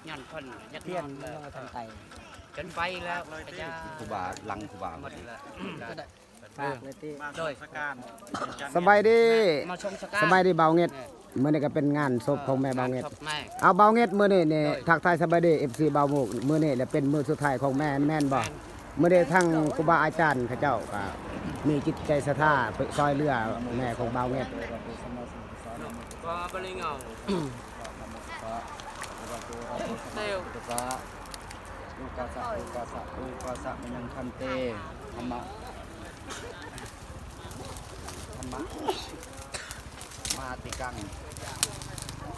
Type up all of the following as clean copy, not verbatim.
ยันคนยัก เทียน แล้ว ทางไต จนไฟแล้วกระยา ครูบาลังครูบา หมดแล้ว ฝากเลยที่ โดย สบายดี มาชมสกา สบายดีเบาเงียดมื้อนี้ก็เป็นงานศพของแม่เบาเงียด แม่ เอาเบาเงียดมื้อนี้นี่ทักทายสบายดี FC เบาหมูกมื้อนี้แหละเป็นมื้อสุดท้ายของแม่แม่นบ่มื้อนี้ทั้งครูบาอาจารย์เขาเจ้าก็มีจิตใจศรัทธาไปซอยเรือแม่ของเบาเงียด ก็บริเงาเซล ตุกะลูกาสะลูกาสะลูกาสะมันยังคันเตธรรมะธรรมะมาติกัง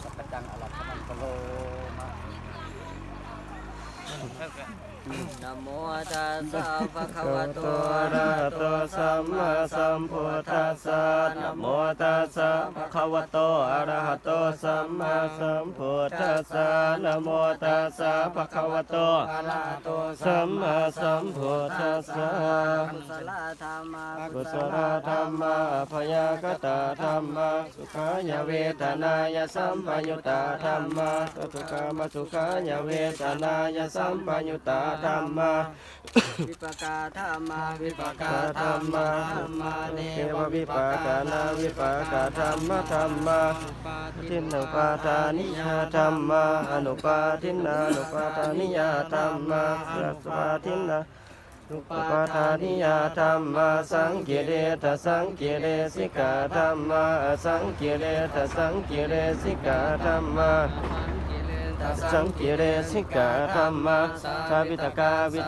สัพพจังอรัตถมันปโลมะ นะโมตัสสะภะคะวะโต อะระหะโตสัมมาสัมพุทธัสสะนะโมตัสสะภะคะวะโตอะระหะโตสัมมาสัมพุทธัสสะนะโมตัสสะภะคะวะโตอะระหะโตสัมมาสัมพุทธัสสะ กุศลธรรมะ กุศลธรรมะพยากตาธรรมะสุขายเวทนายสัมปยุตตาธรรมะทุกขามสุขายเวทนายสัมปยุตตาธรรมะ วิปากาธรรมะวิปากา ธรรมะ ธรรมะเน เทววิปากานาวิปากาธรรมะธรรมะทินนุปาทานิยาธรรมะอนุปาทินานุปาทานิยาธรรมะสัสปาทินานุปาทานิยาธรรมะสังกิเลสสังกิเลสิกาธรรมะสังกิเลสสังกิเลสิกาธรรมะสังกิเลสิกาธรรมะสาวิตกาวิ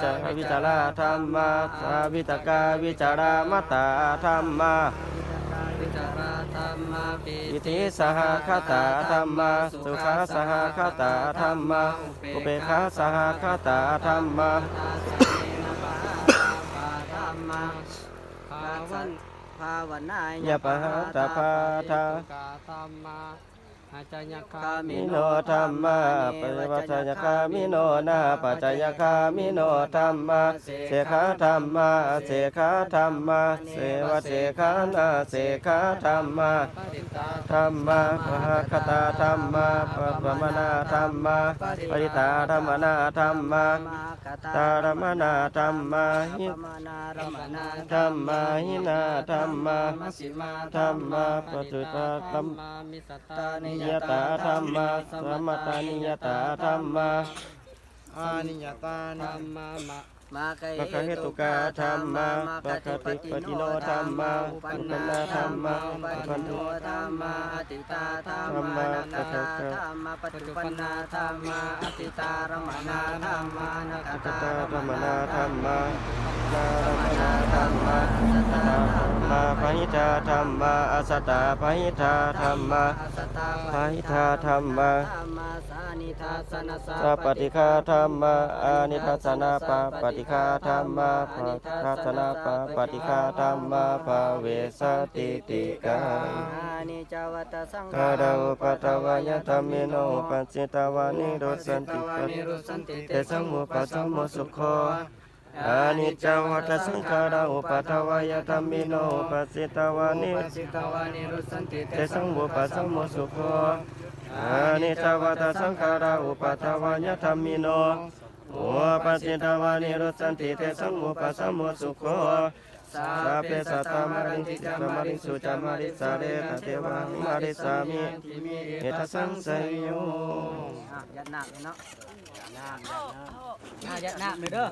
จาราธรรมะสาวิตกาวิจารามตตาธรรมะ วิจาราธรรมะปิ อิทิสหคตาธรรมะสุขาสหคตาธรรมะอุเบกขาสหคตาธรรมะ ธรรมะภาวันภาวนาย ยะปะหะตาภาทา ธรรมะอาจารยคา มิโนธรรมะปะวัจยคามิโนนาปัจจยคามิโนธรรมะเสขาธรรมะเสขาธรรมะเสวะเสขานาเสขาธรรมะธรรมะปะหะคตาธรรมะปะมนาธรรมะปริตาธรรมนาธรรมะ ตารมนาธรรมะหิ มานารมนา ธรรมะหินาธรรมะ สิมา ธรรมะปจุตาธรรม มิสตานิ นิยตาธรรมะสมตานิยตาธรรมะ อานิยตา ธรรมะมาไก ปะคะเหตุกาธรรมะปะคะติปฏิโนธรรมะอุปนาธรรมะอุปน โนธรรมะอติตาธรรมะนักตาธรรมะปฏิปันนาธรรมะอติตารมนาธรรมะนัก อัต ตา ตาร ร ร ม ม นา นา ธ ธ ร ร ร ร มะ มะนารมนาธรรมะธรรมะปหิทาธรรมะอสตตาปหิทาธรรมะ สตา ปหิทาธรรมะ ธรรมะสานิทัสสนส สัพปฏิฆาธรรมะอานิทัสสนาปะปฏิฆาธรรมะภะทัสสนาปะปฏิฆาธรรมะภาเวสติติกัง อานิจวัตสัง กาดาอุปัตตวายธรรมิโนปัจจิตวานิโรสันติปัตเตสังมุปัสสโมสุโคอานิจจวัตสังขาราอุปัตตวายธรรมิโนปัจจิตวานิ สิตวานิรุสันติ เตสังมุปัสสโมสุโคอานิจจวัตสังขาราอุปัตตวายธรรมิโนอุปัสสิตวานิโรสันติเตสังมุปัสสโมสุโคสาเปสัตตมาริติจามาริสุจามาริสาเรตเทวามาริสามิเอตสังสยโย ยัดหนักเลยเนาะยัดหนักเลยเด้อ